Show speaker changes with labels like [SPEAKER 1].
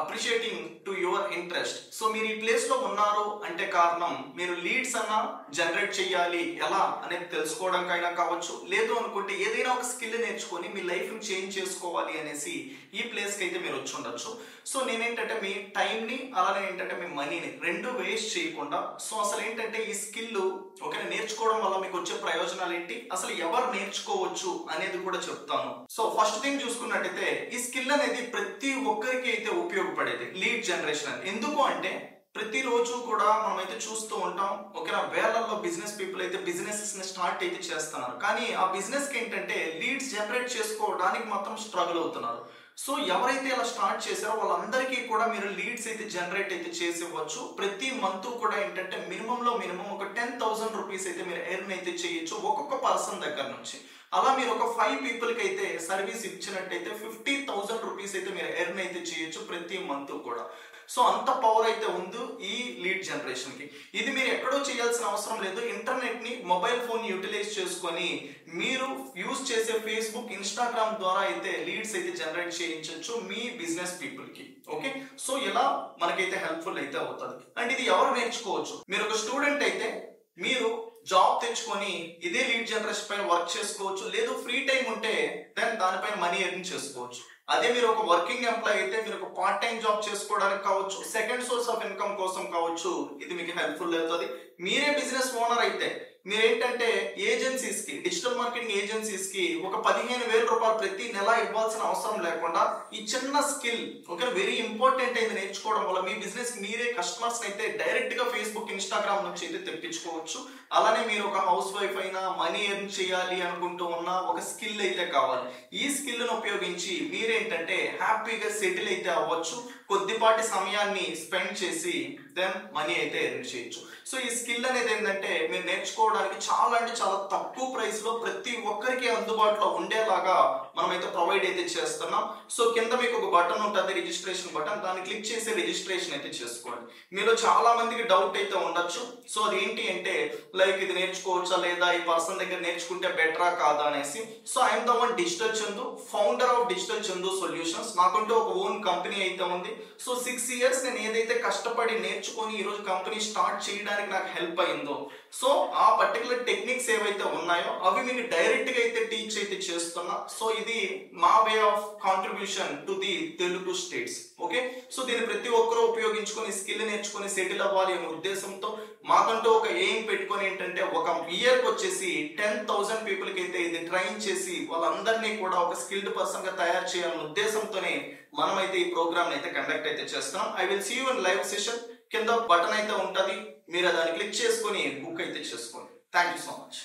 [SPEAKER 1] Appreciating to your interest. So మీరు ఈ place లో ఉన్నారు అంటే కారణం మీరు లీడ్స్ అన్న జనరేట్ చేయాలి ఎలా అనేది తెలుసుకోవడానికైనా కావచ్చు, లేదు అనుకుంటే ఏదైనా ఒక స్కిల్ నేర్చుకొని మీ లైఫ్ ని చేంజ్ చేసుకోవాలి అనేసి ఈ ప్లేస్ కి అయితే మీరు వచ్చి ఉండొచ్చు. సో నేనేంటంటే మీ టైంని అలానే ఏంటంటే మీ మనీని రెండు వేస్ట్ చేయకుండా, సో అసలు ఏంటంటే ఈ స్కిల్ ఓకే నేర్చుకోవడం వల్ల మీకు వచ్చే ప్రయోజనాలు ఏంటి, అసలు ఎవరు నేర్చుకోవచ్చు అనేది కూడా చెప్తాను. సో ఫస్ట్ థింగ్ చూసుకున్నట్టయితే ఈ స్కిల్ అనేది ప్రతి ఒక్కరికి అయితే ఉపయోగపడేది లీడ్ జనరేషన్. ఎందుకు అంటే ప్రతిరోజు కూడా మనం అయితే చూస్తూ ఉంటాం ఓకేనా, వేలల్లో బిజినెస్ పీపుల్ అయితే బిజినెసెస్ ని స్టార్ట్ అయితే చేస్తున్నారు, కానీ ఆ బిజినెస్ కి ఏంటంటే లీడ్స్ జనరేట్ చేసుకోవడానికి మాత్రం స్ట్రగుల్ అవుతున్నారు. సో ఎవరైతే ఇలా స్టార్ట్ చేశారో వాళ్ళందరికీ కూడా మీరు లీడ్స్ అయితే జనరేట్ అయితే చేసి ఇవ్వచ్చు. ప్రతి మంత్ కూడా ఏంటంటే మినిమంలో మినిమం ఒక 10,000 రూపీస్ అయితే మీరు ఎర్న్ అయితే చేయొచ్చు ఒక్కొక్క పర్సన్ దగ్గర నుంచి. అలా మీరు ఒక 5 పీపుల్కి అయితే సర్వీస్ ఇచ్చినట్టయితే 50,000 రూపీస్ అయితే మీరు ఎర్న్ అయితే చేయొచ్చు ప్రతి మంత్ కూడా. సో అంత పవర్ అయితే ఉంది ఈ లీడ్ జనరేషన్ కి. ఇది మీరు ఎక్కడో చేయాల్సిన అవసరం లేదు, ఇంటర్నెట్ ని మొబైల్ ఫోన్ యూటిలైజ్ చేసుకొని మీరు యూజ్ చేసే ఫేస్బుక్ ఇన్స్టాగ్రామ్ ద్వారా అయితే లీడ్స్ అయితే జనరేట్ చేయించవచ్చు మీ బిజినెస్ పీపుల్ కి. ఓకే, సో ఇలా మనకైతే హెల్ప్ఫుల్ అయితే అవుతుంది. అండ్ ఇది ఎవరు నేర్చుకోవచ్చు, మీరు ఒక స్టూడెంట్ అయితే మీరు జాబ్ తెచ్చుకొని ఇదే లీడ్ జనరేషన్ పైన వర్క్ చేసుకోవచ్చు, లేదు ఫ్రీ టైం ఉంటే దెన్ దానిపైన మనీ ఎర్న్ చేసుకోవచ్చు. అదే మీరు ఒక వర్కింగ్ ఎంప్లాయ్ అయితే మీరు ఒక పార్ట్ టైం జాబ్ చేసుకోవడానికి కావచ్చు, సెకండ్ సోర్స్ ఆఫ్ ఇన్కమ్ కోసం కావచ్చు, ఇది మీకు హెల్ప్ఫుల్ అవుతుంది. మీరే బిజినెస్ ఓనర్ అయితే మీరేంటంటే ఏజెన్సీస్ కి, డిజిటల్ మార్కెటింగ్ ఏజెన్సీస్ కి ఒక 15,000 రూపాయలు ప్రతి నెల ఇవ్వాల్సిన అవసరం లేకుండా ఈ చిన్న స్కిల్ ఓకే వెరీ ఇంపార్టెంట్ అయితే నేర్చుకోవడం వల్ల మీ బిజినెస్ మీరే కస్టమర్స్ అయితే డైరెక్ట్ గా ఫేస్బుక్ ఇన్స్టాగ్రామ్ నుంచి అయితే తెప్పించుకోవచ్చు. అలానే మీరు ఒక హౌస్ వైఫ్ అయినా మనీ ఎర్న్ చేయాలి అనుకుంటూ ఉన్న ఒక స్కిల్ అయితే కావాలి, ఈ స్కిల్ ను ఉపయోగించి మీరేంటంటే హ్యాపీగా సెటిల్ అయితే అవ్వచ్చు, కొద్దిపాటి సమయాన్ని స్పెండ్ చేసి దెన్ మనీ అయితే ఎర్న్ చేయొచ్చు. సో ఈ స్కిల్ అనేది ఏంటంటే మీరు నేర్చుకోవడానికి చాలా అంటే చాలా తక్కువ ప్రైస్ లో ప్రతి ఒక్కరికి అందుబాటులో ఉండేలాగా మనం అయితే ప్రొవైడ్ అయితే చేస్తున్నాం. సో కింద మీకు ఒక బటన్ ఉంటుంది, రిజిస్ట్రేషన్ బటన్, దాన్ని క్లిక్ చేసి రిజిస్ట్రేషన్ అయితే చేసుకోండి. మీలో చాలా మందికి డౌట్ అయితే ఉండొచ్చు, సో అది ఏంటి అంటే లైక్ ఇది నేర్చుకోవచ్చా లేదా, ఈ పర్సన్ దగ్గర నేర్చుకుంటే బెటరా కాదా అనేసి. So I'm the one digital Chandu, founder of digital Chandu solutions. నాకంటూ ఒక ఓన్ కంపెనీ అయితే ఉంది. సో 6 years నేను ఏదైతే కష్టపడి నేర్చుకొని ఈ రోజు కంపెనీ స్టార్ట్ చేయడానికి నాకు హెల్ప్ అయిందో, సో ఆ పర్టికులర్ టెక్నిక్స్ ఏవైతే ఉన్నాయో అవి మీకు డైరెక్ట్ గా అయితే టీచ్ అయితే చేస్తున్నా. సో ఇది మా way of contribution to the Telugu states. Okay, so దీన్ని ప్రతి ఒక్కరూ ఉపయోగించుకొని స్కిల్ నేర్చుకొని సెటిల్ అవ్వాలి అనే ఉద్దేశంతో మాకంటూ ఒక ఎయిమ్ పెట్టుకొని ఏంటంటే ఒక ఇయర్ కి వచ్చేసి 10,000 పీపుల్ కి అయితే ఇది ట్రైన్ చేసి వాళ్ళందరినీ కూడా ఒక స్కిల్డ్ పర్సన్ గా తయారు చేయాలనే ఉద్దేశంతోనే మనమైతే ఈ ప్రోగ్రామ్ అయితే కండక్ట్ అయితే చేస్తున్నాం. I will see you in live session. కింద బటన్ అయితే ఉంటుంది, మీరు దాన్ని క్లిక్ చేసుకొని బుక్ అయితే చేసుకోండి. Thank you so much.